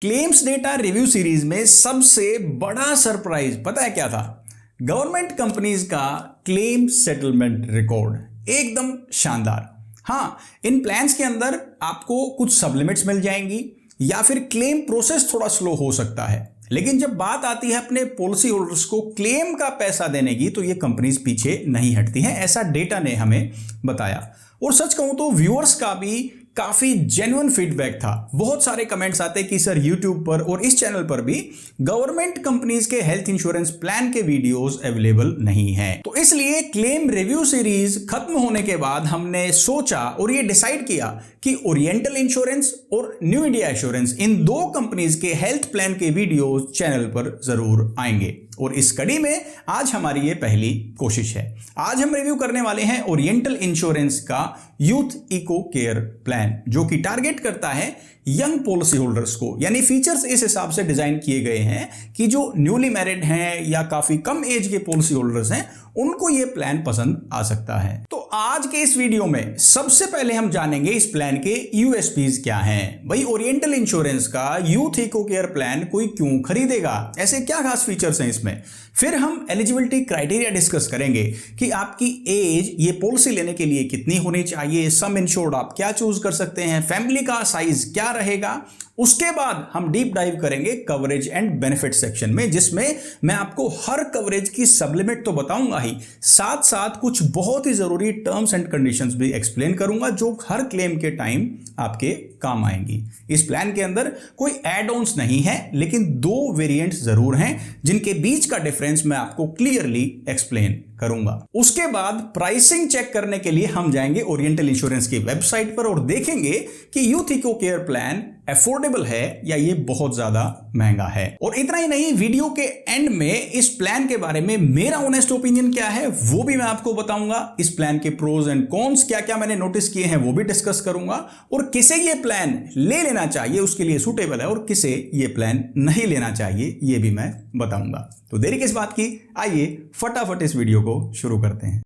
Claims data review series में सबसे बड़ा सरप्राइज पता है क्या था? गवर्नमेंट कंपनीज का क्लेम सेटलमेंट रिकॉर्ड एकदम शानदार। हाँ, इन प्लान्स के अंदर आपको कुछ सब लिमिट्स मिल जाएंगी या फिर क्लेम प्रोसेस थोड़ा स्लो हो सकता है, लेकिन जब बात आती है अपने पॉलिसी होल्डर्स को क्लेम का पैसा देने की तो ये कंपनीज पीछे नहीं हटती हैं, ऐसा डेटा ने हमें बताया। और सच कहूं तो व्यूअर्स का भी काफी जेन्युइन फीडबैक था। बहुत सारे कमेंट्स आते कि सर यूट्यूब पर और इस चैनल पर भी गवर्नमेंट कंपनीज के हेल्थ इंश्योरेंस प्लान के वीडियोस अवेलेबल नहीं है। तो इसलिए क्लेम रिव्यू सीरीज खत्म होने के बाद हमने सोचा और ये डिसाइड किया कि ओरिएंटल इंश्योरेंस और न्यू इंडिया एश्योरेंस इन दो कंपनीज के हेल्थ प्लान के वीडियोस चैनल पर जरूर आएंगे। और इस कड़ी में आज हमारी ये पहली कोशिश है। आज हम रिव्यू करने वाले हैं ओरिएंटल इंश्योरेंस का यूथ इको केयर प्लान, जो कि टारगेट करता है यंग पॉलिसी होल्डर्स को। यानी फीचर्स इस हिसाब से डिजाइन किए गए हैं कि जो न्यूली मैरिड हैं या काफी कम एज के पॉलिसी होल्डर्स हैं उनको ये प्लान पसंद आ सकता है। तो आज के इस वीडियो में सबसे पहले हम जानेंगे इस प्लान के यूएसपीज क्या हैं। भाई, ओरिएंटल इंश्योरेंस का यूथ इको केयर प्लान कोई क्यों खरीदेगा, ऐसे क्या खास फीचर्स हैं इसमें। फिर हम एलिजिबिलिटी क्राइटेरिया डिस्कस करेंगे कि आपकी एज ये पॉलिसी लेने के लिए कितनी होनी चाहिए, सम इंश्योर्ड आप क्या चूज कर सकते हैं, फैमिली का साइज क्या रहेगा। उसके बाद हम डीप डाइव करेंगे कवरेज एंड बेनिफिट सेक्शन में, जिसमें मैं आपको हर कवरेज की सबलिमिट तो बताऊंगा ही, साथ साथ कुछ बहुत ही जरूरी टर्म्स एंड कंडीशंस भी एक्सप्लेन करूंगा जो हर क्लेम के टाइम आपके काम आएंगी। इस प्लान के अंदर कोई एड ऑन्स नहीं है, लेकिन दो वेरिएंट्स जरूर हैं जिनके बीच का डिफरेंस मैं आपको क्लियरली एक्सप्लेन करूंगा। उसके बाद प्राइसिंग चेक करने के लिए हम जाएंगे ओरिएंटल इंश्योरेंस की वेबसाइट पर और देखेंगे कि youth eco care plan affordable है या ये बहुत ज्यादा महंगा है। और इतना ही नहीं, वीडियो के एंड में इस प्लान के बारे में मेरा ऑनेस्ट ओपिनियन क्या है वो भी मैं आपको बताऊंगा। इस प्लान के प्रोज एंड कॉन्स क्या क्या मैंने नोटिस किए हैं वो भी डिस्कस करूंगा, और किसे ये प्लान ले लेना चाहिए उसके लिए सूटेबल है और किसे ये प्लान नहीं लेना चाहिए ये भी मैं बताऊंगा। तो देरी किस बात की, आइए फटाफट इस वीडियो को शुरू करते हैं।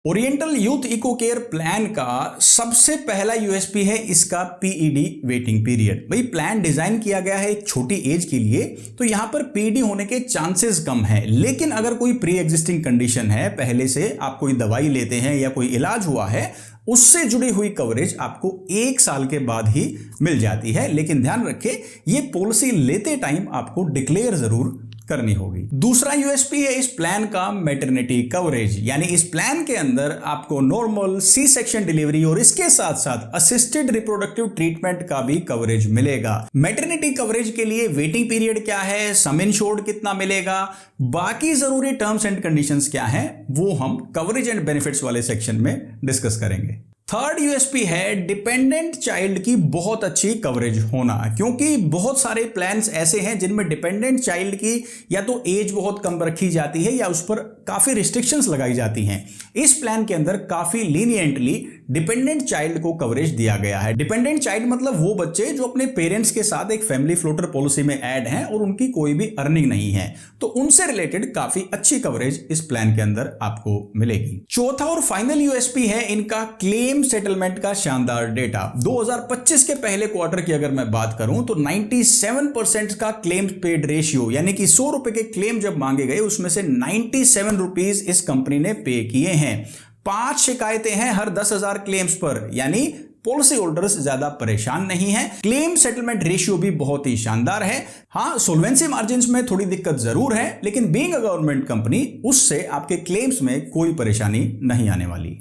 Oriental youth eco care plan का सबसे पहला यूएसपी है इसका पीईडी वेटिंग पीरियड। भाई, प्लान डिजाइन किया गया है एक छोटी एज के लिए, तो यहां पर पीईडी होने के चांसेस कम है। लेकिन अगर कोई प्री एग्जिस्टिंग कंडीशन है, पहले से आप कोई दवाई लेते हैं या कोई इलाज हुआ है, उससे जुड़ी हुई कवरेज आपको 1 साल के बाद ही मिल जाती है। लेकिन ध्यान रखें, ये पॉलिसी लेते टाइम आपको डिक्लेयर जरूर करनी होगी। दूसरा यूएसपी है इस प्लान का मैटरनिटी कवरेज, यानी इस प्लान के अंदर आपको नॉर्मल सी सेक्शन डिलीवरी और इसके साथ साथ असिस्टेड रिप्रोडक्टिव ट्रीटमेंट का भी कवरेज मिलेगा। मैटरनिटी कवरेज के लिए वेटिंग पीरियड क्या है, सम इंश्योर्ड कितना मिलेगा, बाकी जरूरी टर्म्स एंड कंडीशंस क्या है, वो हम कवरेज एंड बेनिफिट्स वाले सेक्शन में डिस्कस करेंगे। थर्ड यूएसपी है डिपेंडेंट चाइल्ड की बहुत अच्छी कवरेज होना, क्योंकि बहुत सारे प्लान्स ऐसे हैं जिनमें डिपेंडेंट चाइल्ड की या तो एज बहुत कम रखी जाती है या उस पर काफी रिस्ट्रिक्शंस लगाई जाती हैं। इस प्लान के अंदर काफी लीनियंटली डिपेंडेंट चाइल्ड को कवरेज दिया गया है। डिपेंडेंट चाइल्ड मतलब वो बच्चे जो अपने पेरेंट्स के साथ एक फैमिली फ्लोटर पॉलिसी में ऐड हैं और उनकी कोई भी अर्निंग नहीं है, तो उनसे रिलेटेड काफी अच्छी कवरेज इस प्लान के अंदर आपको मिलेगी। चौथा और फाइनल यूएसपी है इनका क्लेम सेटलमेंट का शानदार डेटा। 2025 के पहले क्वार्टर की अगर मैं बात करूं तो 97% का क्लेम पेड रेशियो, यानी कि 100 रुपए के क्लेम जब मांगे गए उसमें से 97 रुपीज इस कंपनी ने पे किए हैं। 5 शिकायतें हैं हर 10,000 क्लेम्स पर, यानी पॉलिसी होल्डर्स ज्यादा परेशान नहीं है। क्लेम सेटलमेंट रेशियो भी बहुत ही शानदार है। हां, सोल्वेंसी मार्जिन्स में थोड़ी दिक्कत जरूर है, लेकिन बीइंग अ गवर्नमेंट कंपनी उससे आपके क्लेम्स में कोई परेशानी नहीं आने वाली।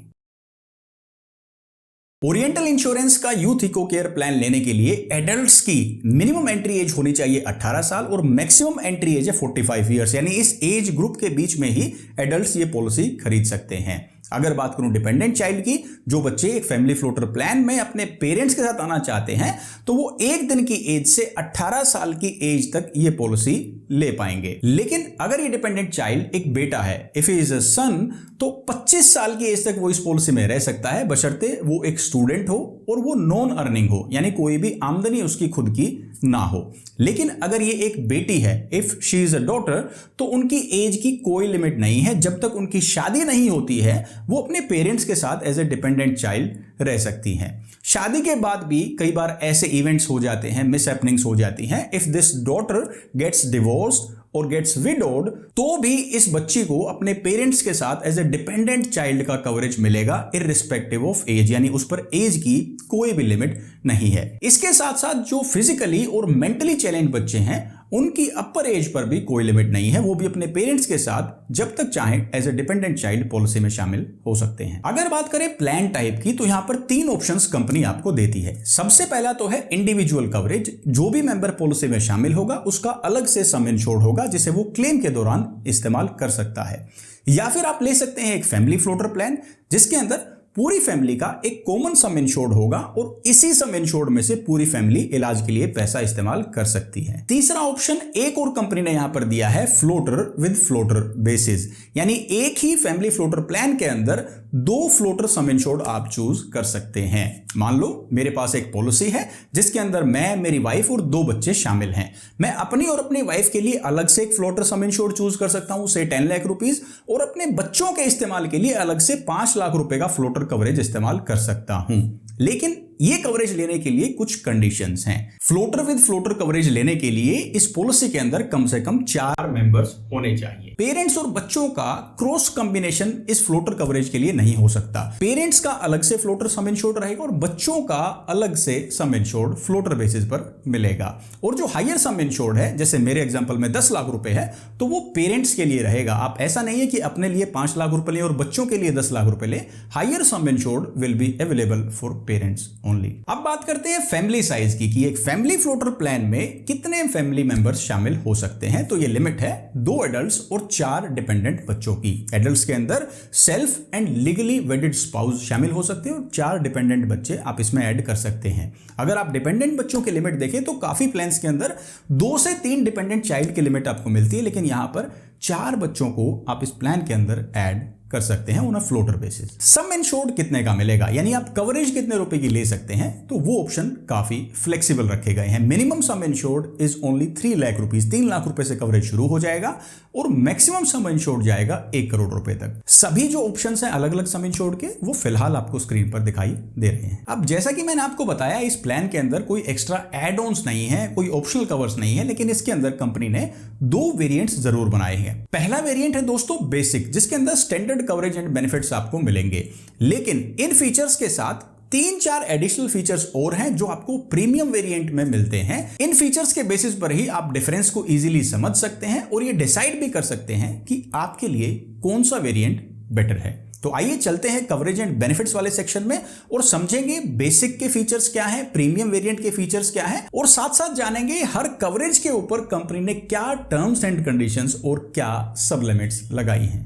ओरिएंटल इंश्योरेंस का यूथ इको केयर प्लान लेने के लिए एडल्ट्स की मिनिमम एंट्री एज होनी चाहिए 18 साल और मैक्सिमम एंट्री एज है 45 ईयर्स, यानी इस एज ग्रुप के बीच में ही एडल्ट्स ये पॉलिसी खरीद सकते हैं। अगर बात करूं डिपेंडेंट चाइल्ड की, जो बच्चे एक फैमिली फ्लोटर प्लान में अपने पेरेंट्स के साथ आना चाहते हैं, तो वो 1 दिन की एज से 18 साल की एज तक ये पॉलिसी ले पाएंगे। लेकिन अगर ये डिपेंडेंट चाइल्ड एक बेटा है, इफ ही इज अ सन, तो 25 साल की एज तक वो इस पॉलिसी में रह सकता है, बशर्ते वो एक स्टूडेंट हो और वो नॉन अर्निंग हो, यानी कोई भी आमदनी उसकी खुद की ना हो। लेकिन अगर ये एक बेटी है, if she is a daughter, तो उनकी एज की कोई लिमिट नहीं है। जब तक उनकी शादी नहीं होती है वो अपने पेरेंट्स के साथ एज ए डिपेंडेंट चाइल्ड रह सकती हैं। शादी के बाद भी कई बार ऐसे इवेंट्स हो जाते हैं, मिस हैपनिंग्स हो जाती हैं। If this daughter gets divorced और गेट्स विडोड, तो भी इस बच्ची को अपने पेरेंट्स के साथ एज ए डिपेंडेंट चाइल्ड का कवरेज मिलेगा इररिस्पेक्टिव ऑफ एज, यानी उस पर एज की कोई भी लिमिट नहीं है। इसके साथ साथ जो फिजिकली और मेंटली चैलेंज बच्चे हैं उनकी अपर एज पर भी कोई लिमिट नहीं है, वो भी अपने पेरेंट्स के साथ जब तक चाहें as a dependent child policy में शामिल हो सकते हैं। अगर बात करें प्लान टाइप की, तो यहां पर 3 ऑप्शंस कंपनी आपको देती है। सबसे पहला तो है इंडिविजुअल कवरेज, जो भी मेंबर पॉलिसी में शामिल होगा उसका अलग से सम इंश्योर्ड होगा जिसे वो क्लेम के दौरान इस्तेमाल कर सकता है। या फिर आप ले सकते हैं एक फैमिली फ्लोटर प्लान, जिसके अंदर पूरी फैमिली का एक कॉमन सम इंश्योर्ड होगा और इसी सम इंश्योर्ड में से पूरी फैमिली इलाज के लिए पैसा इस्तेमाल कर सकती है। तीसरा ऑप्शन एक और कंपनी ने यहां पर दिया है, फ्लोटर विद फ्लोटर बेसिस, यानी एक ही फैमिली फ्लोटर प्लान के अंदर 2 फ्लोटर सम इंश्योर्ड आप चूज कर सकते हैं। मान लो मेरे पास एक पॉलिसी है जिसके अंदर मैं, मेरी वाइफ और 2 बच्चे शामिल हैं। मैं अपनी और अपनी वाइफ के लिए अलग से एक फ्लोटर सम इंश्योर्ड चूज कर सकता हूं, से 10 लाख रुपीस, और अपने बच्चों के इस्तेमाल के लिए अलग से 5 लाख रुपए का फ्लोटर कवरेज इस्तेमाल कर सकता हूं। लेकिन ये कवरेज लेने के लिए कुछ कंडीशंस हैं। फ्लोटर विद फ्लोटर कवरेज लेने के लिए इस पॉलिसी के अंदर कम से कम 4 मेंबर्स होने चाहिए। पेरेंट्स और बच्चों का क्रॉस कॉम्बिनेशन इस फ्लोटर कवरेज के लिए नहीं हो सकता। पेरेंट्स का अलग से फ्लोटर सम इंश्योर्ड रहेगा और बच्चों का अलग से सम इंश्योर्ड फ्लोटर बेसिस पर मिलेगा। और जो हायर सम इंश्योर्ड है, जैसे मेरे एग्जांपल में 10 लाख रुपए है, तो वो पेरेंट्स के लिए रहेगा। आप ऐसा नहीं है कि अपने लिए 5 लाख रुपए लें और बच्चों के लिए 10 लाख रुपए लें। Higher sum insured will be available for parents only. अब बात करते हैं फैमिली साइज की, कि एक फैमिली फ्लोटर प्लान में कितने फैमिली मेंबर्स शामिल हो सकते हैं। तो ये लिमिट है 2 एडल्ट्स और 4 डिपेंडेंट बच्चों की। एडल्ट्स के अंदर self and legally wedded spouse शामिल हो सकते हैं और 4 डिपेंडेंट बच्चे आप इसमें ऐड कर सकते हैं। अगर आप डिपेंडेंट बच्चों की लिमिट देखें तो काफी प्लान्स के अंदर 2 से 3 डिपेंडेंट चाइल्ड की लिमिट आपको मिलती है, लेकिन यहां पर 4 बच्चों को आप इस प्लान के अंदर ऐड कर सकते हैं on a floater basis. Some insured कितने का मिलेगा, यानी आप कवरेज कितने रुपए की ले सकते हैं, तो वो ऑप्शन काफी फ्लेक्सिबल रखे गए हैं। Minimum some insured is only 3 lakh rupees, 3 lakh रुपए से कवरेज शुरू हो जाएगा और मैक्सिमम सम इंश्योर्ड जाएगा 1 करोड़ रुपए तक। सभी जो ऑप्शंस हैं अलग अलग सम इंश्योर्ड के, वो फिलहाल आपको स्क्रीन पर दिखाई दे रहे हैं। अब जैसा कि मैंने आपको बताया, इस प्लान के अंदर कोई एक्स्ट्रा एड ऑन्स नहीं है, कोई ऑप्शनल कवर्स नहीं है, लेकिन इसके अंदर कंपनी ने 2 वेरिएंट्स जरूर बनाए हैं। पहला वेरिएंट है दोस्तों बेसिक, जिसके अंदर स्टैंडर्ड कवरेज एंड बेनिफिट्स आपको मिलेंगे, लेकिन इन फीचर्स के साथ 3-4 एडिशनल फीचर्स और हैं जो आपको प्रीमियम वेरिएंट में मिलते हैं। इन फीचर्स के बेसिस पर ही आप डिफरेंस को इजीली समझ सकते हैं और ये डिसाइड भी कर सकते हैं कि आपके लिए कौन सा वेरिएंट बेटर है। तो आइए चलते हैं कवरेज एंड बेनिफिट्स वाले सेक्शन में और समझेंगे बेसिक के फीचर्स क्या हैं, प्रीमियम वेरिएंट के फीचर्स क्या हैं, और साथ साथ जानेंगे हर कवरेज के ऊपर कंपनी ने क्या टर्म्स एंड कंडीशंस और क्या सब लिमिट्स लगाई हैं।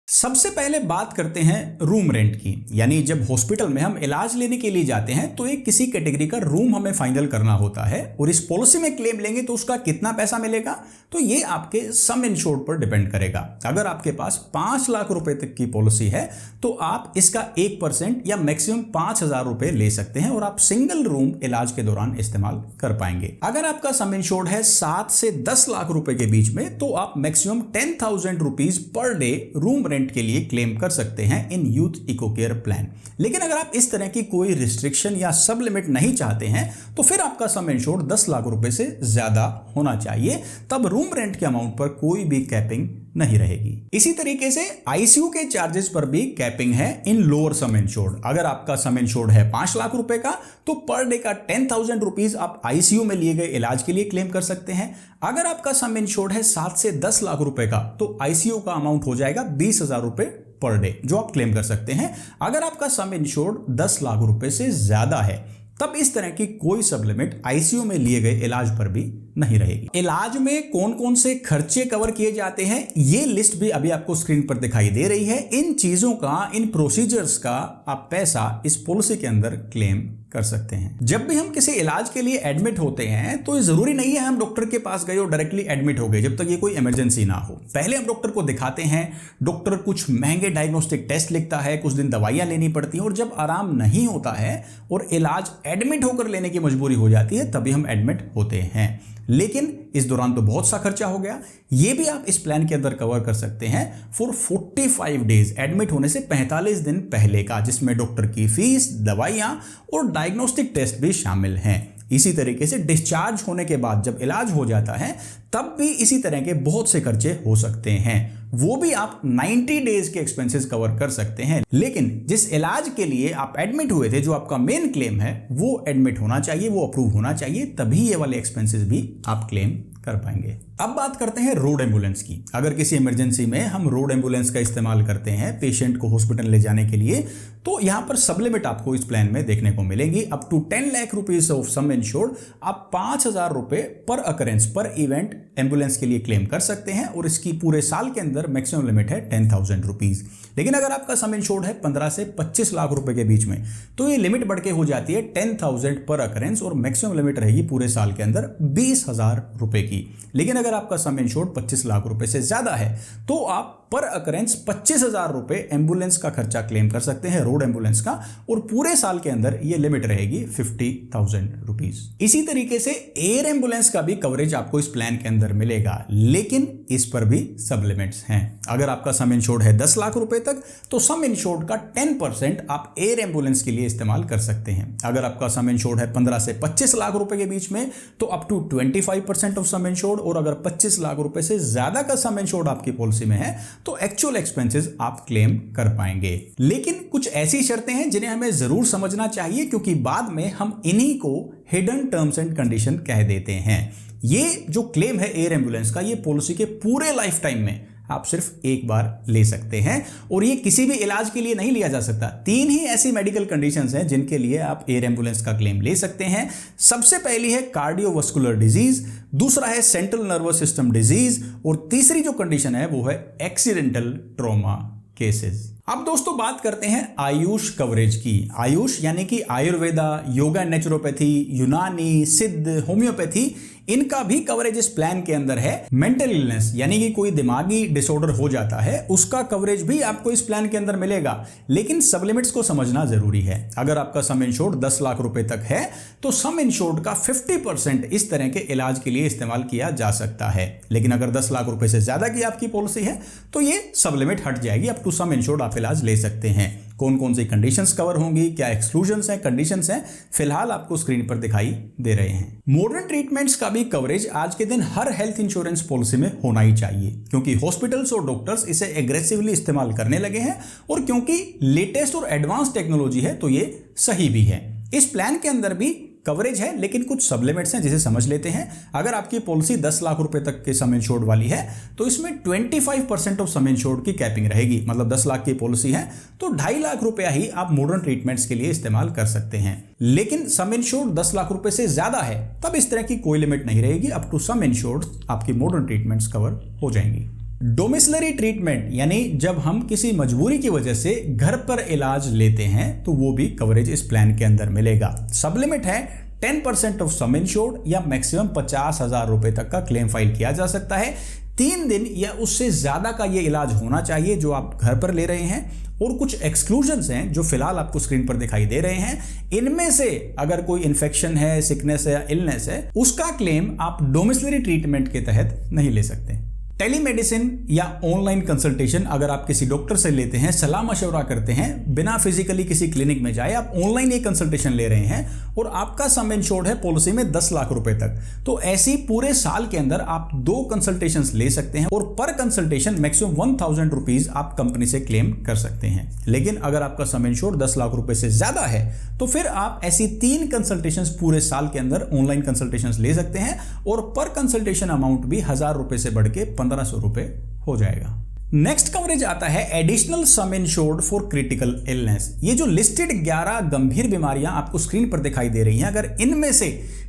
सबसे पहले बात करते हैं रूम रेंट की, यानी जब हॉस्पिटल में हम इलाज लेने के लिए जाते हैं तो एक किसी कैटेगरी का रूम हमें फाइनल करना होता है और इस पॉलिसी में क्लेम लेंगे तो उसका कितना पैसा मिलेगा, तो ये आपके सम इंश्योर्ड पर डिपेंड करेगा। अगर आपके पास 5 लाख रुपए तक की पॉलिसी है तो आप इसका 1% या मैक्सिमम 5,000 रुपए ले सकते हैं और आप सिंगल रूम इलाज के दौरान इस्तेमाल कर पाएंगे। अगर आपका सम इंश्योर्ड है 7 से 10 लाख रुपए के बीच में तो आप maximum 10,000 rupees per day room rent के लिए क्लेम कर सकते हैं in youth eco care plan. लेकिन अगर आप इस तरह की कोई रिस्ट्रिक्शन या सब लिमिट नहीं चाहते हैं तो फिर आपका सम इंश्योर्ड 10 लाख रुपए से ज्यादा होना चाहिए, तब रूम रेंट के अमाउंट पर कोई भी कैपिंग नहीं रहेगी। इसी तरीके से आईसीयू के चार्जेस पर भी कैपिंग है इन लोअर सम इंश्योर्ड। अगर आपका सम इंश्योर्ड है 5 लाख रुपए का तो पर डे का 10,000 रुपीज आप आईसीयू में लिए गए इलाज के लिए क्लेम कर सकते हैं। अगर आपका सम इंश्योर्ड है 7 से 10 लाख रुपए का तो आईसीयू का अमाउंट हो जाएगा 20,000 रुपए पर डे, जो आप क्लेम कर सकते हैं। अगर आपका सम इंश्योर्ड 10 लाख रुपए से ज्यादा है तब इस तरह की कोई सब लिमिट आईसीयू में लिए गए इलाज पर भी नहीं रहेगी। इलाज में कौन कौन से खर्चे कवर किए जाते हैं ये लिस्ट भी अभी आपको स्क्रीन पर दिखाई दे रही है। इन चीजों का, इन प्रोसीजर्स का आप पैसा इस पॉलिसी के अंदर क्लेम कर सकते हैं। जब भी हम किसी इलाज के लिए एडमिट होते हैं तो जरूरी नहीं है हम डॉक्टर के पास गए और डायरेक्टली एडमिट हो गए जब तक ये कोई इमरजेंसी ना हो। पहले हम डॉक्टर को दिखाते हैं, डॉक्टर कुछ महंगे डायग्नोस्टिक टेस्ट लिखता है, कुछ दिन दवाइयां लेनी पड़ती हैं और जब आराम नहीं होता है और इलाज एडमिट होकर लेने की मजबूरी हो जाती है तभी हम एडमिट होते हैं। लेकिन इस दौरान तो बहुत सा खर्चा हो गया, ये भी आप इस प्लान के अंदर कवर कर सकते हैं फॉर 45 डेज, एडमिट होने से 45 दिन पहले का, जिसमें डॉक्टर की फीस, दवाइयां और डायग्नोस्टिक टेस्ट भी शामिल हैं। इसी तरीके से डिस्चार्ज होने के बाद जब इलाज हो जाता है तब भी इसी तरह के बहुत से खर्चे हो सकते हैं, वो भी आप 90 डेज के एक्सपेंसेस कवर कर सकते हैं। लेकिन जिस इलाज के लिए आप एडमिट हुए थे, जो आपका मेन क्लेम है, वो एडमिट होना चाहिए, वो अप्रूव होना चाहिए, तभी ये वाले एक्सपेंसेस भी आप क्लेम कर पाएंगे। अब बात करते हैं रोड एम्बुलेंस की। अगर किसी इमरजेंसी में हम रोड एम्बुलेंस का इस्तेमाल करते हैं पेशेंट को हॉस्पिटल ले जाने के लिए, तो यहां पर सब लिमिट आपको इस प्लान में देखने को मिलेगी। Up to 10 lakh rupees of sum insured आप 5,000 रुपए पर अकरेंस, पर इवेंट एम्बुलेंस के लिए क्लेम कर सकते हैं और इसकी पूरे साल के अंदर मैक्सिमम लिमिट है 10,000 रुपीज। लेकिन अगर आपका सम इंश्योर्ड है 15 से 25 लाख रुपए के बीच में, तो ये लिमिट बढ़ के हो जाती है 10,000 पर अकरेंस और मैक्सिमम लिमिट रहेगी पूरे साल के अंदर 20,000 रुपए की। लेकिन अगर आपका सम इंश्योर्ड 25 लाख रुपए से ज्यादा है तो आप पर अकरेंस 25,000 रुपए एम्बुलेंस का खर्चा क्लेम कर सकते हैं, रोड एम्बुलेंस का, और पूरे साल के अंदर ये लिमिट रहेगी 50,000 रुपीज। इसी तरीके से एयर एम्बुलेंस का भी कवरेज आपको इस प्लान के अंदर मिलेगा, लेकिन इस पर भी सब लिमिट्स हैं। अगर आपका सम इंश्योर्ड है 10 लाख रुपए तक, तो सम इंश्योर्ड का 10% आप एयर एम्बुलेंस के लिए इस्तेमाल कर सकते हैं। अगर आपका सम इंश्योर्ड है 15 से 25 लाख रुपए के बीच में, तो up to 25% of sum insured, और अगर 25 लाख रुपए से ज्यादा का सम इंश्योर्ड आपकी पॉलिसी में है तो एक्चुअल एक्सपेंसेस आप क्लेम कर पाएंगे। लेकिन कुछ ऐसी शर्तें हैं जिन्हें हमें जरूर समझना चाहिए, क्योंकि बाद में हम इन्हीं को हिडन टर्म्स एंड कंडीशन कह देते हैं। ये जो क्लेम है एयर एम्बुलेंस का, ये पॉलिसी के पूरे लाइफ टाइम में आप सिर्फ एक बार ले सकते हैं और ये किसी भी इलाज के लिए नहीं लिया जा सकता। 3 ही ऐसी मेडिकल कंडीशंस हैं जिनके लिए आप एयर एम्बुलेंस का क्लेम ले सकते हैं। सबसे पहली है कार्डियोवास्कुलर डिजीज, दूसरा है सेंट्रल नर्वस सिस्टम डिजीज, और तीसरी जो कंडीशन है वो है एक्सीडेंटल ट्रॉमा केसेस। अब दोस्तों बात करते हैं आयुष कवरेज की। आयुष यानी कि आयुर्वेदा, योगा, नेचुरोपैथी, यूनानी, सिद्ध, होम्योपैथी, इनका भी कवरेज इस प्लान के अंदर है। मेंटल इलनेस यानी कि कोई दिमागी डिसऑर्डर हो जाता है, उसका कवरेज भी आपको इस प्लान के अंदर मिलेगा, लेकिन सब लिमिट्स को समझना जरूरी है। अगर आपका सम इंश्योर्ड 10 लाख रुपए तक है तो सम इंश्योर्ड का 50% इस तरह के इलाज के लिए इस्तेमाल किया जा सकता है। लेकिन अगर 10 लाख रुपए से ज्यादा की आपकी पॉलिसी है तो ये सब लिमिट हट जाएगी, अप टू सम इंश्योर्ड आप इलाज ले सकते हैं। कौन कौन सी कंडीशंस कवर होंगी, क्या एक्सक्लूजन्स हैं, कंडीशंस हैं, फिलहाल आपको स्क्रीन पर दिखाई दे रहे हैं। मॉडर्न ट्रीटमेंट्स का भी कवरेज आज के दिन हर हेल्थ इंश्योरेंस पॉलिसी में होना ही चाहिए, क्योंकि हॉस्पिटल्स और डॉक्टर्स इसे एग्रेसिवली इस्तेमाल करने लगे हैं और क्योंकि लेटेस्ट और एडवांस टेक्नोलॉजी है तो ये सही भी है। इस प्लान के अंदर भी कवरेज है, लेकिन कुछ सब लिमिट्स हैं जिसे समझ लेते हैं। अगर आपकी पॉलिसी 10 लाख रुपए तक के सम इंश्योर्ड वाली है तो इसमें 25% ऑफ सम इंश्योर्ड की कैपिंग रहेगी। मतलब 10 लाख की पॉलिसी है तो 2.5 लाख रुपया ही आप मॉडर्न ट्रीटमेंट्स के लिए इस्तेमाल कर सकते हैं। लेकिन सम इंश्योर्ड 10 लाख रुपए से ज्यादा है तब इस तरह की कोई लिमिट नहीं रहेगी, अप टू सम इंश्योर्ड आपकी मॉडर्न ट्रीटमेंट्स कवर हो जाएंगी। डोमिसिलरी ट्रीटमेंट यानी जब हम किसी मजबूरी की वजह से घर पर इलाज लेते हैं तो वो भी कवरेज इस प्लान के अंदर मिलेगा। सब लिमिट है 10% ऑफ सम इंश्योर्ड या मैक्सिमम 50,000 रुपए तक का क्लेम फाइल किया जा सकता है। 3 दिन या उससे ज्यादा का ये इलाज होना चाहिए जो आप घर पर ले रहे हैं, और कुछ एक्सक्लूजन्स हैं जो फिलहाल आपको स्क्रीन पर दिखाई दे रहे हैं। इनमें से अगर कोई इन्फेक्शन है, सिकनेस है या इलनेस है, उसका क्लेम आप डोमिसिलरी ट्रीटमेंट के तहत नहीं ले सकते। टेलीमेडिसिन या ऑनलाइन कंसल्टेशन अगर आप किसी डॉक्टर से लेते हैं, सलाह मशवरा करते हैं, बिना फिजिकली किसी क्लिनिक में जाए आप ऑनलाइन एक कंसल्टेशन ले रहे हैं और आपका सम इंश्योर्ड है पॉलिसी में 10 लाख रुपए तक, तो ऐसी पूरे साल के अंदर आप 2 कंसल्टेशंस ले सकते हैं और पर कंसल्टेशन मैक्सिमम 1,000 रुपीज आप कंपनी से क्लेम कर सकते हैं। लेकिन अगर आपका सम इंश्योर्ड 10 लाख रुपए से ज्यादा है तो फिर आप ऐसी 3 कंसल्टेशंस पूरे साल के अंदर ऑनलाइन कंसल्टेशंस ले सकते हैं और पर कंसल्टेशन अमाउंट भी 1,000 रुपए से बढ़ के 1,500 रुपए हो जाएगा। नेक्स्ट कवरेज आता है additional some insured for critical illness. ये जो लिस्टेड 11 गंभीर बीमारियां आपको स्क्रीन पर दिखाई दे रही हैं, अगर इनमें से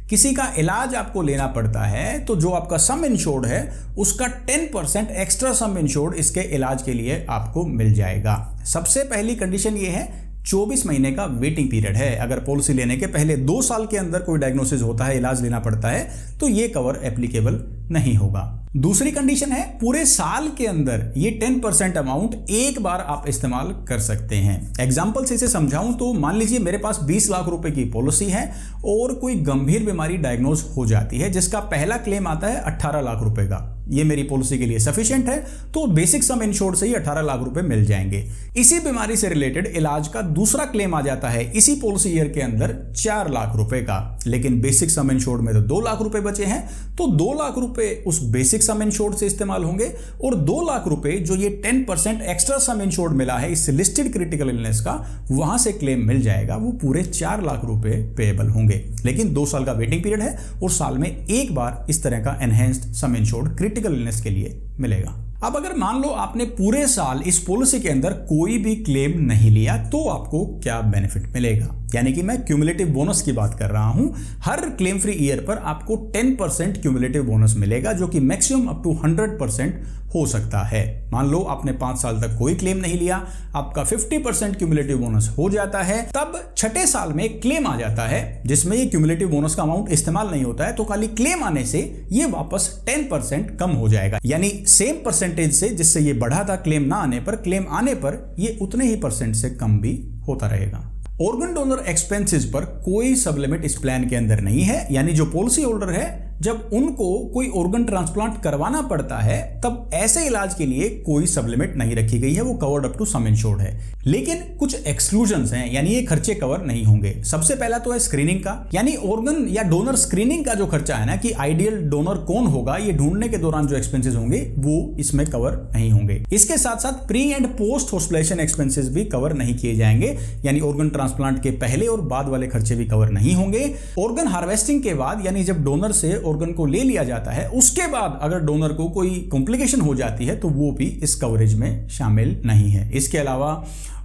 किसी का इलाज आपको लेना पड़ता है तो जो आपका सम इंश्योर्ड है उसका 10% एक्स्ट्रा सम इंश्योर्ड इसके इलाज के लिए आपको मिल जाएगा। सबसे पहली कंडीशन ये है 24 महीने का वेटिंग पीरियड है। अगर पॉलिसी लेने के पहले 2 साल के अंदर कोई डायग्नोसिस होता है, इलाज लेना पड़ता है, तो ये कवर एप्लीकेबल नहीं होगा। दूसरी कंडीशन है पूरे साल के अंदर ये 10% अमाउंट एक बार आप इस्तेमाल कर सकते हैं। एग्जाम्पल से इसे समझाऊं तो मान लीजिए मेरे पास 20 लाख रुपए की पॉलिसी है और कोई गंभीर बीमारी डायग्नोज हो जाती है जिसका पहला क्लेम आता है 18 लाख रुपए का। ये मेरी पॉलिसी के लिए सफिशिएंट है, तो बेसिक सम इंश्योर्ड से ही 18 लाख रुपए मिल जाएंगे। इसी बीमारी से रिलेटेड इलाज का दूसरा क्लेम आ जाता है इसी पॉलिसी ईयर के अंदर 4 लाख रुपए का, लेकिन बेसिक सम इंश्योर्ड में तो 2 लाख रुपए बचे हैं, तो 2 लाख रुपए उस बेसिक सम इंश्योर्ड से इस्तेमाल होंगे और 2 लाख रुपए जो ये 10% एक्स्ट्रा सम इंश्योर्ड मिला है इस लिस्टेड क्रिटिकल इलनेस का, वहां से क्लेम मिल जाएगा। वो पूरे 4 लाख रुपए पेएबल होंगे, लेकिन 2 साल का वेटिंग पीरियड है और साल में एक बार इस तरह का एनहेंस्ड सम इंश्योर्ड क्रिटिकल इलनेस के लिए मिलेगा। अब अगर मान लो आपने पूरे साल इस पॉलिसी के अंदर कोई भी क्लेम नहीं लिया तो आपको क्या बेनिफिट मिलेगा, यानी कि मैं क्यूमुलेटिव बोनस की बात कर रहा हूं। हर क्लेम फ्री ईयर पर आपको 10% क्यूमुलेटिव बोनस मिलेगा जो कि मैक्सिमम अप टू 100% हो सकता है। मान लो आपने 5 साल तक कोई क्लेम नहीं लिया, आपका 50% क्यूमुलेटिव बोनस हो जाता है, तब छठे साल में क्लेम आ जाता है जिसमें ये क्यूमुलेटिव बोनस का अमाउंट इस्तेमाल नहीं होता है, तो खाली क्लेम आने से ये वापस 10% कम हो जाएगा, यानी सेम परसेंटेज से जिससे ये बढ़ा था क्लेम ना आने पर, क्लेम आने पर ये उतने ही परसेंट से कम भी होता रहेगा। ऑर्गन डोनर एक्सपेंसेस पर कोई सबलिमिट इस प्लान के अंदर नहीं है, यानी जो पॉलिसी होल्डर है जब उनको कोई ऑर्गन ट्रांसप्लांट करवाना पड़ता है तब ऐसे इलाज के लिए कोई सबलिमिट नहीं रखी गई है, वो covered up to sum insured है। लेकिन कुछ एक्सक्लूजन्स हैं, यानी ये खर्चे कवर नहीं होंगे। सबसे पहला तो है स्क्रीनिंग का, यानी ऑर्गन या डोनर स्क्रीनिंग का जो खर्चा है ना कि आइडियल डोनर कौन होगा, ये ढूंढने के दौरान जो एक्सपेंसेस होंगे वो इसमें कवर नहीं होंगे। इसके साथ साथ pre and post hospitalization expenses भी कवर नहीं किए जाएंगे, यानी ऑर्गन ट्रांसप्लांट के पहले और बाद वाले खर्चे भी कवर नहीं होंगे। ऑर्गन हार्वेस्टिंग के बाद, यानी जब डोनर से ऑर्गन को ले लिया जाता है उसके बाद अगर डोनर को कोई कॉम्प्लिकेशन हो जाती है तो वो भी इस कवरेज में शामिल नहीं है। इसके अलावा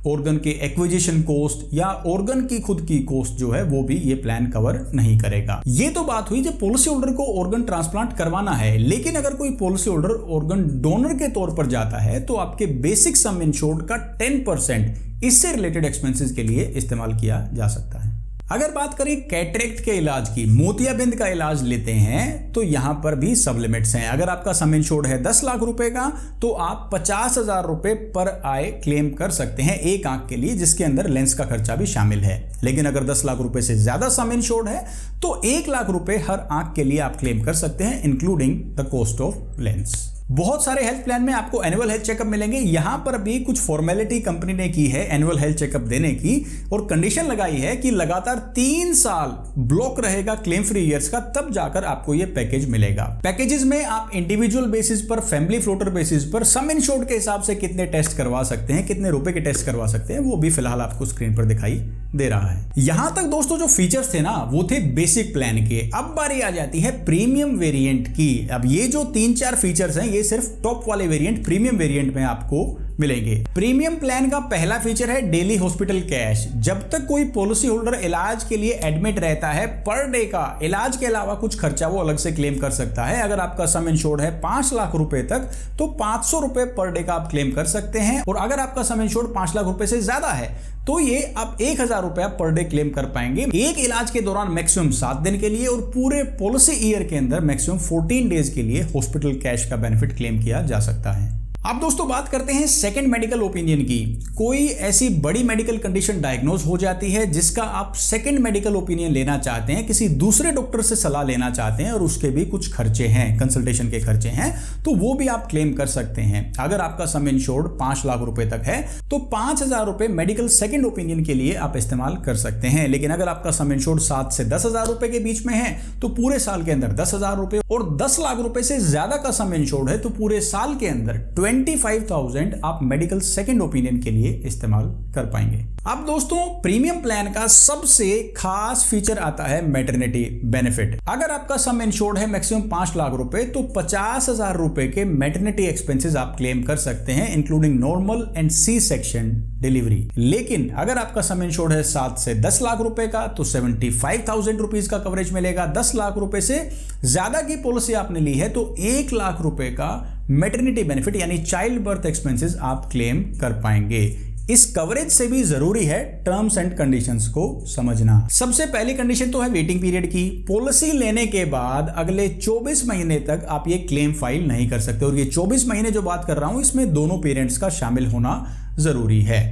ऑर्गन के एक्विजिशन कॉस्ट या ऑर्गन की खुद की कॉस्ट जो है वो भी ये प्लान कवर नहीं करेगा। ये तो बात हुई जब पॉलिसी होल्डर को ऑर्गन ट्रांसप्लांट करवाना है, लेकिन अगर कोई पॉलिसी होल्डर ऑर्गन डोनर के तौर पर जाता है तो आपके बेसिक सम इंश्योर्ड का 10% इससे रिलेटेड एक्सपेंसेस के लिए इस्तेमाल किया जा सकता है। अगर बात करें कैटरेक्ट के इलाज की, मोतियाबिंद का इलाज लेते हैं तो यहां पर भी सब लिमिट्स हैं। अगर आपका सम इंश्योर्ड है 10 लाख रुपए का तो आप 50,000 रुपए पर आए क्लेम कर सकते हैं एक आंख के लिए, जिसके अंदर लेंस का खर्चा भी शामिल है। लेकिन अगर 10 लाख रुपए से ज्यादा सम इंश्योर्ड है तो 1 लाख रुपए हर आंख के लिए आप क्लेम कर सकते हैं, including the cost of lens. बहुत सारे हेल्थ प्लान में आपको एनुअल हेल्थ चेकअप मिलेंगे। यहां पर भी कुछ फॉर्मेलिटी कंपनी ने की है एनुअल हेल्थ चेकअप देने की और कंडीशन लगाई है कि लगातार 3 साल ब्लॉक रहेगा क्लेम फ्री ईयर्स का, तब जाकर आपको यह पैकेज मिलेगा। पैकेजेस में आप इंडिविजुअल बेसिस पर, फैमिली फ्लोटर बेसिस पर, सम इंश्योर्ड के हिसाब से कितने टेस्ट करवा सकते हैं, कितने रुपए के टेस्ट करवा सकते हैं, वो भी फिलहाल आपको स्क्रीन पर दिखाई दे रहा है। यहां तक दोस्तों जो फीचर्स थे ना वो थे बेसिक प्लान के। अब बारी आ जाती है प्रीमियम वेरिएंट की। अब ये जो 3-4 फीचर्स हैं ये सिर्फ टॉप वाले वेरिएंट, प्रीमियम वेरिएंट में आपको मिलेंगे। प्रीमियम प्लान का पहला फीचर है डेली हॉस्पिटल कैश। जब तक कोई पॉलिसी होल्डर इलाज के लिए एडमिट रहता है, पर डे का इलाज के अलावा कुछ खर्चा वो अलग से क्लेम कर सकता है। अगर आपका सम इंश्योर्ड है 5 लाख रुपए तक तो 500 रुपए पर डे का आप क्लेम कर सकते हैं, और अगर आपका सम इंश्योर्ड 5 लाख रुपए से ज्यादा है तो ये आप 1,000 रुपया पर डे क्लेम कर पाएंगे एक इलाज के दौरान मैक्सिमम 7 दिन के लिए, और पूरे पॉलिसी ईयर के अंदर मैक्सिमम 14 डेज के लिए हॉस्पिटल कैश का बेनिफिट क्लेम किया जा सकता है। अब दोस्तों बात करते हैं सेकंड मेडिकल ओपिनियन की। कोई ऐसी बड़ी मेडिकल कंडीशन डायग्नोज हो जाती है जिसका आप सेकंड मेडिकल ओपिनियन लेना चाहते हैं, किसी दूसरे डॉक्टर से सलाह लेना चाहते हैं और उसके भी कुछ खर्चे हैं, कंसल्टेशन के खर्चे हैं, तो वो भी आप क्लेम कर सकते हैं। अगर आपका सम इंश्योर्ड 5 लाख रुपए तक है तो 5,000 रुपए मेडिकल सेकंड ओपिनियन के लिए आप इस्तेमाल कर सकते हैं। लेकिन अगर आपका सम इंश्योर्ड 7 से 10,000 रुपए के बीच में है तो पूरे साल के अंदर 10,000 रुपए, और 10 लाख रुपए से ज्यादा का सम इंश्योर्ड है तो पूरे साल के अंदर 25,000 आप मेडिकल सेकंड ओपिनियन के लिए इस्तेमाल कर पाएंगे। अब दोस्तों प्रीमियम प्लान का सबसे खास फीचर आता है मैटरनिटी बेनिफिट। अगर आपका सम इंश्योर्ड है मैक्सिमम 5 लाख रुपए तो 50,000 रुपए के मैटरनिटी एक्सपेंसेस आप क्लेम कर सकते हैं, including normal and C section delivery. लेकिन अगर आपका सम इंश्योर्ड है 7 से 10 लाख रुपए का तो 75,000 रुपीज का कवरेज मिलेगा। 10 लाख रुपए से ज्यादा की पॉलिसी आपने ली है तो 1 लाख रुपए का मैटरनिटी बेनिफिट यानी चाइल्ड बर्थ एक्सपेंसेस आप क्लेम कर पाएंगे। इस कवरेज से भी जरूरी है टर्म्स एंड कंडीशंस को समझना। सबसे पहली कंडीशन तो है वेटिंग पीरियड की। पॉलिसी लेने के बाद अगले 24 महीने तक आप ये क्लेम फाइल नहीं कर सकते, और ये 24 महीने जो बात कर रहा हूं इसमें दोनों पेरेंट्स का शामिल होना जरूरी है।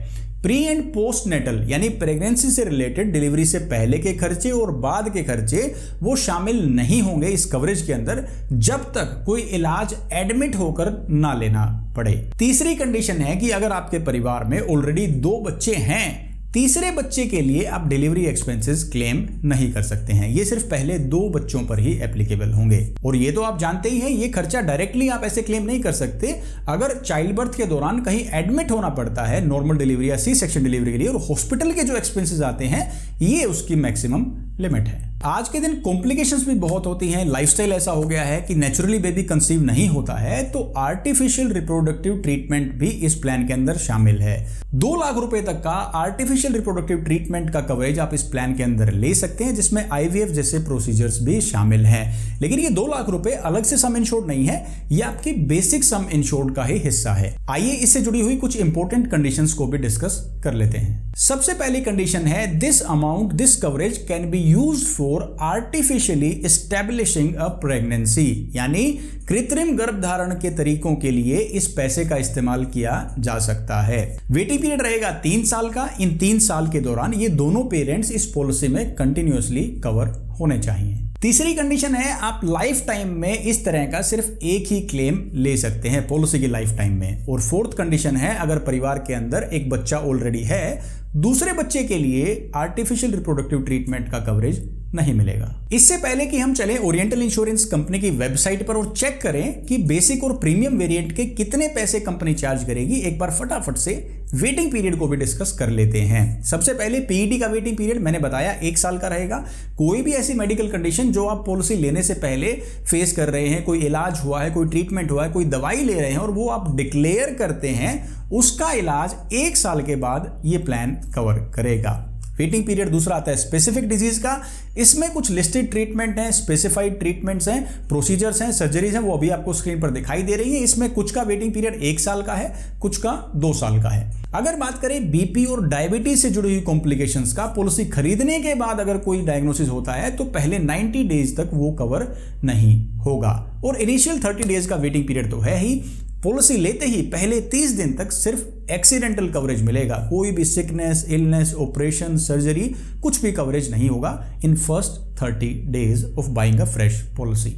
प्री एंड पोस्ट नेटल यानी प्रेगनेंसी से रिलेटेड, डिलीवरी से पहले के खर्चे और बाद के खर्चे वो शामिल नहीं होंगे इस कवरेज के अंदर जब तक कोई इलाज एडमिट होकर ना लेना पड़े। तीसरी कंडीशन है कि अगर आपके परिवार में ऑलरेडी 2 बच्चे हैं, तीसरे बच्चे के लिए आप डिलीवरी एक्सपेंसेस क्लेम नहीं कर सकते हैं। ये सिर्फ पहले 2 बच्चों पर ही एप्लीकेबल होंगे। और ये तो आप जानते ही हैं, ये खर्चा डायरेक्टली आप ऐसे क्लेम नहीं कर सकते। अगर चाइल्ड बर्थ के दौरान कहीं एडमिट होना पड़ता है नॉर्मल डिलीवरी या सी सेक्शन डिलीवरी के लिए, और हॉस्पिटल के जो एक्सपेंसेस आते हैं ये उसकी मैक्सिमम लिमिट है। आज के दिन कॉम्प्लिकेशंस भी बहुत होती हैं। लाइफस्टाइल ऐसा हो गया है कि नेचुरली बेबी कंसीव नहीं होता है, तो आर्टिफिशियल रिप्रोडक्टिव ट्रीटमेंट भी इस प्लान के अंदर शामिल है। 2 लाख रुपए तक का आर्टिफिशियल रिप्रोडक्टिव ट्रीटमेंट का कवरेज आप इस प्लान के अंदर ले सकते हैं, जिसमें आईवीएफ जैसे प्रोसीजर्स भी शामिल हैं। लेकिन ये 2 लाख रुपए अलग से सम इंश्योर्ड नहीं है, ये आपकी बेसिक सम इंश्योर्ड का ही हिस्सा है। आइए इससे जुड़ी हुई कुछ इंपॉर्टेंट कंडीशंस को भी डिस्कस कर लेते हैं। सबसे पहली कंडीशन है this amount, this coverage can be used for artificially establishing a pregnancy, यानी कृत्रिम गर्भधारण के तरीकों के लिए इस पैसे का इस्तेमाल किया जा सकता है। वेटिंग पीरियड रहेगा 3 साल का। इन 3 साल के दौरान ये दोनों पेरेंट्स इस पॉलिसी में कंटिन्यूअसली कवर होने चाहिए। तीसरी कंडीशन है आप लाइफ टाइम में इस तरह का सिर्फ एक ही क्लेम ले सकते हैं पॉलिसी की लाइफ टाइम में। और फोर्थ कंडीशन है अगर परिवार के अंदर एक बच्चा ऑलरेडी है, दूसरे बच्चे के लिए आर्टिफिशियल रिप्रोडक्टिव ट्रीटमेंट का कवरेज नहीं मिलेगा। इससे पहले कि हम चलें ओरिएंटल इंश्योरेंस कंपनी की वेबसाइट पर और चेक करें कि बेसिक और प्रीमियम वेरिएंट के कितने पैसे कंपनी चार्ज करेगी, एक बार फटाफट से वेटिंग पीरियड को भी डिस्कस कर लेते हैं। सबसे पहले पीईडी का वेटिंग पीरियड मैंने बताया 1 साल का रहेगा। कोई भी ऐसी मेडिकल कंडीशन जो आप पॉलिसी लेने से पहले फेस कर रहे हैं, कोई इलाज हुआ है, कोई ट्रीटमेंट हुआ है, कोई दवाई ले रहे हैं और वो आप डिक्लेयर करते हैं, उसका इलाज 1 साल के बाद ये प्लान कवर करेगा। वेटिंग पीरियड दूसरा आता है स्पेसिफिक डिजीज का। इसमें कुछ लिस्टेड ट्रीटमेंट हैं, स्पेसिफाइड ट्रीटमेंट्स हैं, प्रोसीजर्स हैं, सर्जरीज हैं, वो अभी आपको स्क्रीन पर दिखाई दे रही है। इसमें कुछ का वेटिंग पीरियड 1 साल का है, कुछ का 2 साल का है। अगर बात करें बीपी और डायबिटीज से जुड़ी हुई कॉम्प्लिकेशंस का, पॉलिसी खरीदने के बाद अगर कोई डायग्नोसिस होता है तो पहले 90 डेज तक वो कवर नहीं होगा। और इनिशियल 30 डेज का वेटिंग पीरियड तो है ही। पॉलिसी लेते ही पहले 30 दिन तक सिर्फ एक्सीडेंटल कवरेज मिलेगा। कोई भी सिकनेस, इलनेस, ऑपरेशन, सर्जरी कुछ भी कवरेज नहीं होगा in first 30 days of buying a fresh policy.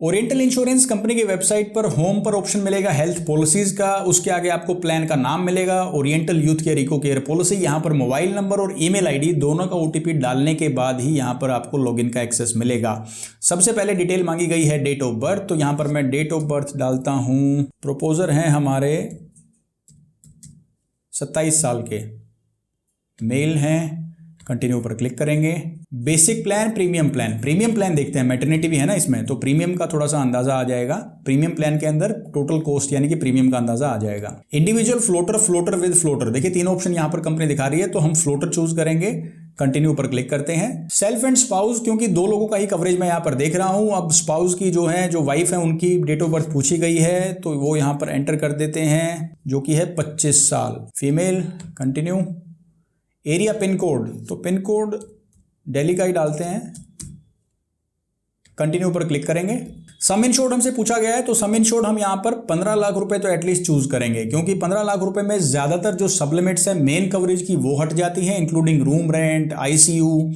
Oriental insurance company की वेबसाइट पर होम पर ऑप्शन मिलेगा हेल्थ पॉलिसीज का। उसके आगे आपको प्लान का नाम मिलेगा, oriental youth care eco care policy. यहां पर मोबाइल नंबर और ईमेल आईडी दोनों का ओटीपी डालने के बाद ही यहां पर आपको लॉगिन का एक्सेस मिलेगा। सबसे पहले डिटेल मांगी गई है डेट ऑफ बर्थ, तो यहां पर मैं डेट ऑफ बर्थ डालता हूं। प्रोपोजर हैं हमारे 27 साल के, मेल हैं, कंटिन्यू पर क्लिक करेंगे। Basic plan, premium plan. Premium plan देखते हैं, मैटरनिटी भी है ना इसमें, तो प्रीमियम का थोड़ा सा अंदाजा आ जाएगा। प्रीमियम प्लान के अंदर टोटल कॉस्ट यानी कि प्रीमियम का अंदाजा आ जाएगा। Individual, floater, floater with floater, देखिए 3 ऑप्शन यहां पर कंपनी दिखा रही है, तो हम फ्लोटर चूज करेंगे। कंटिन्यू पर क्लिक करते हैं। सेल्फ एंड स्पाउस, क्योंकि 2 लोगों का ही कवरेज मैं यहां पर देख रहा हूं। अब स्पाउस की जो वाइफ है उनकी डेट ऑफ बर्थ पूछी गई है, तो वो यहां पर एंटर कर देते हैं, जो कि है 25 साल, female. Continue. Area pin code, तो पिन कोड दिल्ली का ही डालते हैं। कंटिन्यू पर क्लिक करेंगे। सम इंश्योर्ड हमसे पूछा गया है, तो सम इंश्योर्ड हम यहां पर 15 लाख रुपए तो एटलीस्ट चूज करेंगे, क्योंकि 15 लाख रुपए में ज्यादातर जो सब्लिमिट्स है मेन कवरेज की वो हट जाती हैं, इंक्लूडिंग रूम रेंट, आईसीयू,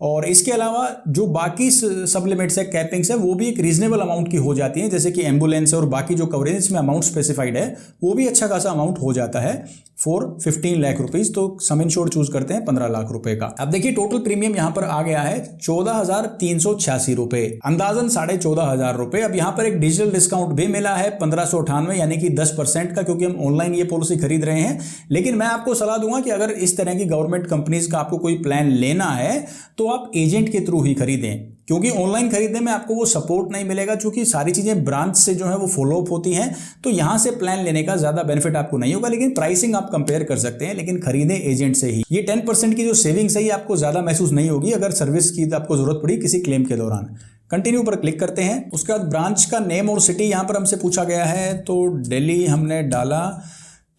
और इसके अलावा जो बाकी सब्लिमिट्स है, कैपिंग्स है, वो भी एक रीजनेबल अमाउंट की हो जाती है, जैसे कि एम्बुलेंस है और बाकी जो कवरेज इसमें अमाउंट स्पेसिफाइड है वो भी अच्छा खासा अमाउंट हो जाता है फॉर 15 लाख रुपीज। तो सम इंश्योर्ड चूज करते हैं 15 लाख रुपए का। अब देखिए टोटल प्रीमियम यहां पर आ गया है 14,386 रुपए, अंदाजन 14,500 रुपए। अब यहां पर एक डिजिटल डिस्काउंट भी मिला है 1598 यानी कि 10% का, क्योंकि हम ऑनलाइन ये पॉलिसी खरीद रहे हैं। लेकिन मैं आपको सलाह दूंगा कि अगर इस तरह की गवर्नमेंट कंपनीज का आपको कोई प्लान लेना है तो आप एजेंट के थ्रू ही खरीदें, क्योंकि ऑनलाइन खरीदने में आपको वो सपोर्ट नहीं मिलेगा, क्योंकि सारी चीजें ब्रांच से जो है वो फॉलो अप होती हैं। तो यहां से प्लान लेने का ज्यादा बेनिफिट आपको नहीं होगा, लेकिन प्राइसिंग आप कंपेयर कर सकते हैं, लेकिन खरीदें एजेंट से ही। ये 10% की जो सेविंग्स है ये आपको ज्यादा महसूस नहीं होगी अगर सर्विस की आपको जरूरत पड़ी किसी क्लेम के दौरान। कंटिन्यू पर क्लिक करते हैं। उसके बाद ब्रांच का नेम और सिटी यहां पर हमसे पूछा गया है, तो दिल्ली हमने डाला।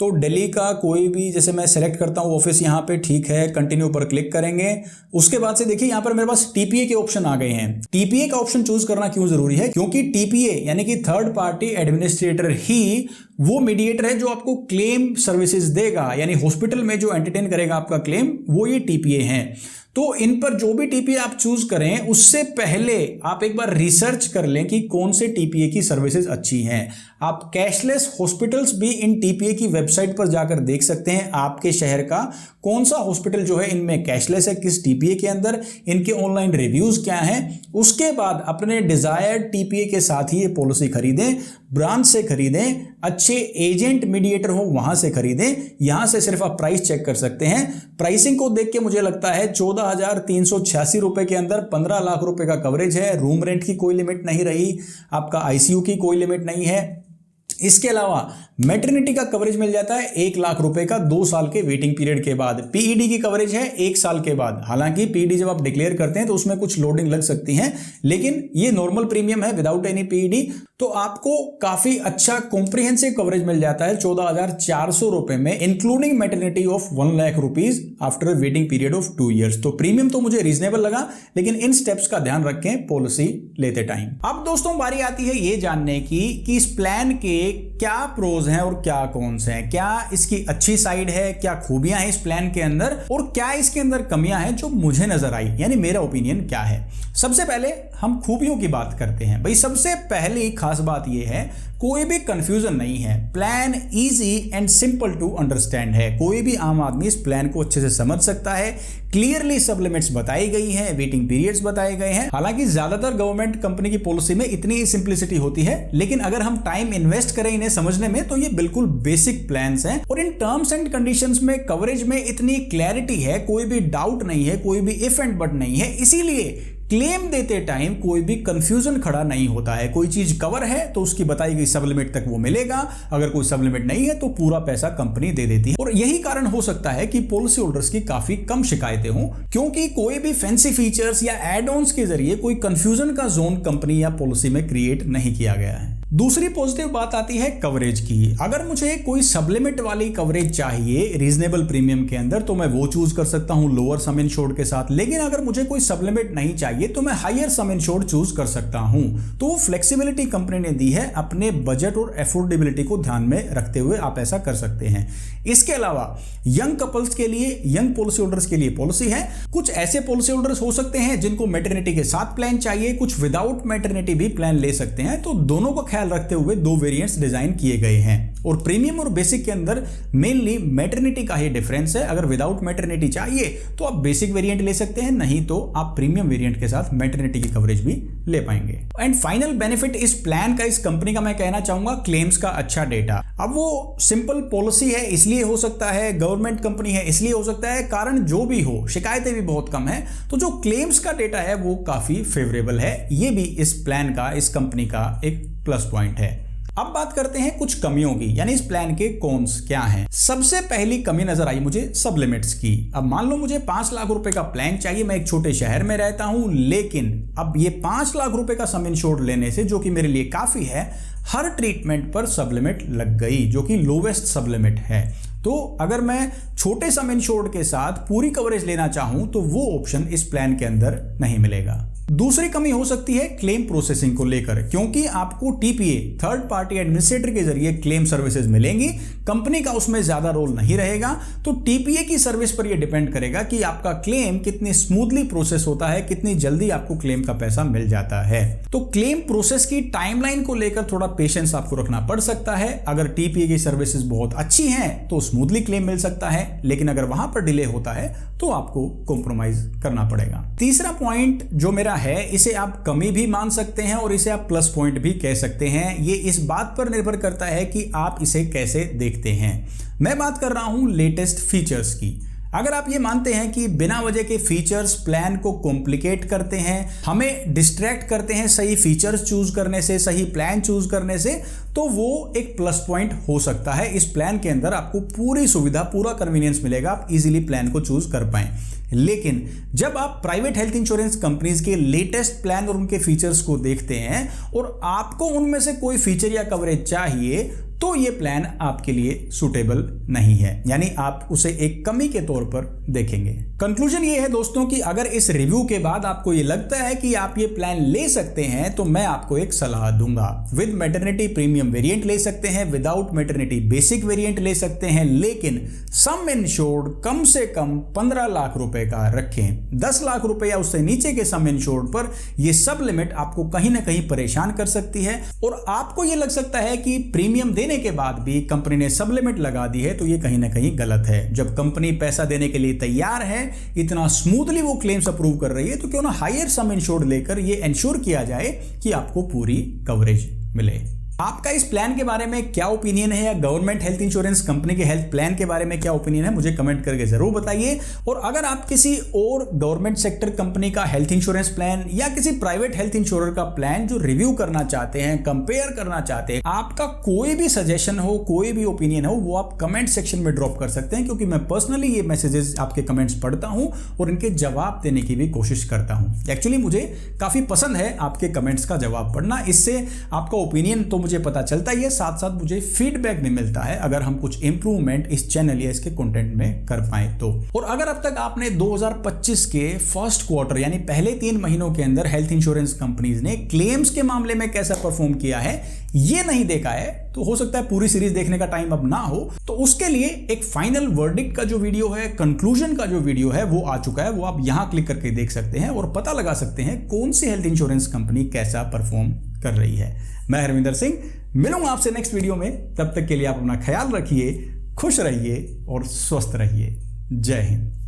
तो दिल्ली का कोई भी, जैसे मैं सेलेक्ट करता हूँ ऑफिस यहाँ पे, ठीक है, कंटिन्यू पर क्लिक करेंगे। उसके बाद से देखिए यहाँ पर मेरे पास टीपीए के ऑप्शन आ गए हैं। टीपीए का ऑप्शन चूज करना क्यों जरूरी है? क्योंकि टीपीए यानी कि थर्ड पार्टी एडमिनिस्ट्रेटर ही वो मीडिएटर है जो आपको क्लेम सर्विसेज देगा, यानी हॉस्पिटल में जो एंटरटेन करेगा आपका क्लेम, वो ये टीपीए हैं। तो इन पर जो भी टीपीए आप चूज करें उससे पहले आप एक बार रिसर्च कर लें कि कौन से टीपीए की सर्विसेज अच्छी हैं। आप कैशलेस हॉस्पिटल्स भी इन टीपीए की वेबसाइट पर जाकर देख सकते हैं आपके शहर का कौन सा हॉस्पिटल जो है इनमें कैशलेस है, किस टीपीए के अंदर, इनके ऑनलाइन रिव्यूज क्या हैं। उसके बाद अपने डिजायर्ड टीपीए के साथ ही ये पॉलिसी खरीदें, ब्रांच से खरीदें, अच्छे एजेंट मीडिएटर हो वहां से खरीदें। यहां से सिर्फ आप प्राइस चेक कर सकते हैं। प्राइसिंग को देख के मुझे लगता है 14,386 रुपए के अंदर 15 लाख रुपए का कवरेज है। रूम रेंट की कोई लिमिट नहीं रही, आपका आईसीयू की कोई लिमिट नहीं है। इसके अलावा मैटरनिटी का कवरेज मिल जाता है 1 लाख रुपए का 2 साल के वेटिंग पीरियड के बाद। पीईडी की कवरेज है 1 साल के बाद। हालांकि पीईडी जब आप डिक्लेयर करते हैं तो उसमें कुछ लोडिंग लग सकती है, लेकिन ये नॉर्मल प्रीमियम है विदाउट एनी पीईडी। तो आपको काफी अच्छा कॉम्प्रिहेंसिव कवरेज मिल जाता है 14,400 रुपए में, including maternity of 1 lakh rupees after waiting period of 2 years. तो प्रीमियम तो मुझे रीजनेबल लगा, लेकिन इन स्टेप्स का ध्यान रखें पॉलिसी लेते टाइम। अब दोस्तों बारी आती है ये जानने की कि इस प्लान के क्या प्रोज हैं और क्या कॉन्स हैं, क्या इसकी अच्छी साइड है, क्या खूबियां हैं इस प्लान के अंदर, और क्या इसके अंदर कमियां हैं जो मुझे नजर आई, यानी मेरा ओपिनियन क्या है। सबसे पहले हम खूबियों की बात करते हैं। भाई सबसे पहली खास बात यह है, कोई भी कंफ्यूजन नहीं है। Plan easy and simple to understand है। कोई भी आम आदमी इस प्लान को अच्छे से समझ सकता है। क्लियरली सब लिमिट्स बताई गई हैं, वेटिंग पीरियड्स बताए गए हैं। हालांकि ज्यादातर गवर्नमेंट कंपनी की पॉलिसी में इतनी सिंप्लिसिटी होती है, लेकिन अगर हम टाइम इन्वेस्ट करें इन्हें समझने में तो ये बिल्कुल बेसिक प्लान्स हैं। और इन टर्म्स एंड कंडीशंस में, कवरेज में इतनी क्लैरिटी है, कोई भी डाउट नहीं है, कोई भी इफ एंड बट नहीं है। इसीलिए क्लेम देते टाइम कोई भी कंफ्यूजन खड़ा नहीं होता है। कोई चीज कवर है तो उसकी बताई गई सब लिमिट तक वो मिलेगा, अगर कोई सब लिमिट नहीं है तो पूरा पैसा कंपनी दे देती है। और यही कारण हो सकता है कि पॉलिसी होल्डर्स की काफी कम शिकायतें हों, क्योंकि कोई भी फैंसी फीचर्स या एड ऑन्स के जरिए कोई कंफ्यूजन का जोन कंपनी या पॉलिसी में क्रिएट नहीं किया गया है। दूसरी पॉजिटिव बात आती है कवरेज की। अगर मुझे कोई सबलिमिट वाली कवरेज चाहिए रीजनेबल प्रीमियम के अंदर तो मैं वो चूज कर सकता हूं लोअर सम इंश्योर्ड के साथ, लेकिन अगर मुझे कोई सबलिमिट नहीं चाहिए तो मैं हायर सम इंश्योर्ड चूज कर सकता हूं। तो वो फ्लेक्सिबिलिटी कंपनी ने दी है, अपने बजट और एफोर्डेबिलिटी को ध्यान में रखते हुए आप ऐसा कर सकते हैं। इसके अलावा यंग कपल्स के लिए, यंग पॉलिसी होल्डर्स के लिए पॉलिसी है। कुछ ऐसे पॉलिसी होल्डर्स हो सकते हैं जिनको मैटरनिटी के साथ प्लान चाहिए, कुछ विदाउट मैटरनिटी भी प्लान ले सकते हैं। तो दोनों को ख्याल रखते हुए 2 वेरिएंट्स डिजाइन किए गए हैं। और प्रीमियम और बेसिक के अंदर मेनली मैटरनिटी का ही डिफरेंस है। अगर विदाउट मैटरनिटी चाहिए तो आप बेसिक वेरिएंट ले सकते हैं, नहीं तो आप प्रीमियम वेरिएंट के साथ मैटरनिटी की कवरेज भी ले पाएंगे। एंड फाइनल बेनिफिट इस प्लान का, इस कंपनी का मैं कहना चाहूंगा, क्लेम्स का अच्छा डेटा। अब वो सिंपल पॉलिसी है इसलिए हो सकता है, गवर्नमेंट कंपनी है इसलिए हो सकता है, कारण जो भी हो, शिकायतें भी बहुत कम है, तो जो क्लेम्स का डेटा है वो काफी फेवरेबल है। ये भी इस प्लान का, इस कंपनी का एक प्लस पॉइंट है। अब बात करते हैं कुछ कमियों की, यानी इस प्लान के कॉन्स क्या हैं। सबसे पहली कमी नजर आई मुझे सब लिमिट्स की। अब मान लो मुझे 5 लाख रुपए का प्लान चाहिए, मैं एक छोटे शहर में रहता हूं, लेकिन अब ये 5 लाख रुपए का सम इंश्योर्ड लेने से, जो कि मेरे लिए काफी है, हर ट्रीटमेंट पर सब लिमिट लग गई, जो कि लोवेस्ट सब लिमिट है। तो अगर मैं छोटे सम इंश्योर्ड के साथ पूरी कवरेज लेना चाहूं तो वो ऑप्शन इस प्लान के अंदर नहीं मिलेगा। दूसरी कमी हो सकती है क्लेम प्रोसेसिंग को लेकर, क्योंकि आपको टीपीए, थर्ड पार्टी एडमिनिस्ट्रेटर के जरिए क्लेम सर्विसेज मिलेंगी, कंपनी का उसमें ज्यादा रोल नहीं रहेगा। तो टीपीए की सर्विस पर यह डिपेंड करेगा कि आपका क्लेम कितनी स्मूथली प्रोसेस होता है, कितनी जल्दी आपको क्लेम का पैसा मिल जाता है। तो क्लेम प्रोसेस की टाइमलाइन को लेकर थोड़ा पेशेंस आपको रखना पड़ सकता है। अगर टीपीए की सर्विसेज बहुत अच्छी हैं तो स्मूथली क्लेम मिल सकता है, लेकिन अगर वहां पर डिले होता है तो आपको कॉम्प्रोमाइज करना पड़ेगा। तीसरा पॉइंट जो मेरा है, इसे आप कमी भी मान सकते हैं और इसे आप प्लस पॉइंट भी कह सकते हैं। ये इस बात पर निर्भर करता है कि आप इसे कैसे देखते हैं। मैं बात कर रहा हूं लेटेस्ट फीचर्स की। अगर आप ये मानते हैं कि बिना वजह के फीचर्स प्लान को कॉम्प्लिकेट करते हैं, हमें डिस्ट्रैक्ट करते हैं सही फीचर्स चूज करने से, सही प्लान चूज करने से, तो वो एक प्लस पॉइंट हो सकता है। इस प्लान के अंदर आपको पूरी सुविधा, पूरा कन्वीनियंस मिलेगा, आप इजीली प्लान को चूज कर पाएं। लेकिन जब आप प्राइवेट हेल्थ इंश्योरेंस कंपनीज के लेटेस्ट प्लान और उनके फीचर्स को देखते हैं और आपको उनमें से कोई फीचर या कवरेज चाहिए, तो ये प्लान आपके लिए सूटेबल नहीं है, यानी आप उसे एक कमी के तौर पर देखेंगे। कंक्लूजन ये है दोस्तों कि अगर इस रिव्यू के बाद आपको ये लगता है कि आप ये प्लान ले सकते हैं तो मैं आपको एक सलाह दूंगा। विद मैटरनिटी प्रीमियम वेरिएंट ले सकते हैं, विदाउट मैटरनिटी बेसिक वेरिएंट ले सकते हैं, लेकिन सम इंश्योर्ड कम से कम 15 लाख रुपए का रखें। 10 लाख रुपए या उससे नीचे के सम इंश्योर्ड पर यह सब लिमिट आपको कहीं ना कहीं परेशान कर सकती है और आपको यह लग सकता है कि प्रीमियम देने के बाद भी कंपनी ने सब लिमिट लगा दी है, तो यह कहीं ना कहीं गलत है। जब कंपनी पैसा देने के लिए तैयार है, इतना स्मूथली वो क्लेम्स अप्रूव कर रही है, तो क्यों ना हायर सम इंश्योर्ड लेकर ये इंश्योर किया जाए कि आपको पूरी कवरेज मिले। आपका इस प्लान के बारे में क्या ओपिनियन है, या गवर्नमेंट हेल्थ इंश्योरेंस कंपनी के हेल्थ प्लान के बारे में क्या ओपिनियन है, मुझे कमेंट करके जरूर बताइए। और अगर आप किसी और गवर्नमेंट सेक्टर कंपनी का हेल्थ इंश्योरेंस प्लान या किसी प्राइवेट हेल्थ इंश्योरर का प्लान जो रिव्यू करना चाहते हैं, कंपेयर करना चाहते हैं, आपका कोई भी सजेशन हो, कोई भी ओपिनियन हो, वो आप कमेंट सेक्शन में ड्रॉप कर सकते हैं, क्योंकि मैं पर्सनली ये मैसेजेस आपके कमेंट्स पढ़ता हूं और इनके जवाब देने की भी कोशिश करता हूं। एक्चुअली मुझे काफी पसंद है आपके कमेंट्स का जवाब पढ़ना, इससे आपका ओपिनियन तो मुझे पता चलता ही है, साथ साथ मुझे फीडबैक भी मिलता है अगर हम कुछ इंप्रूवमेंट इस चैनल या इसके कंटेंट में कर पाए तो। और अगर अब तक आपने 2025 के फर्स्ट क्वार्टर यानी पहले 3 महीनों के अंदर हेल्थ इंश्योरेंस कंपनीज ने क्लेम्स के मामले में कैसा परफॉर्म किया है ये नहीं देखा है, तो हो सकता है पूरी सीरीज देखने का टाइम अब ना हो, तो उसके लिए एक फाइनल वर्डिक्ट का जो वीडियो है, कंक्लूजन का जो वीडियो है वो आ चुका है, वो आप यहां क्लिक करके देख सकते हैं और पता लगा सकते हैं कौन सी हेल्थ इंश्योरेंस कंपनी कैसा परफॉर्म कर रही है। मैं हरविंदर सिंह मिलूंगा आपसे नेक्स्ट वीडियो में, तब तक के लिए आप अपना ख्याल रखिए, खुश रहिए और स्वस्थ रहिए। जय हिंद।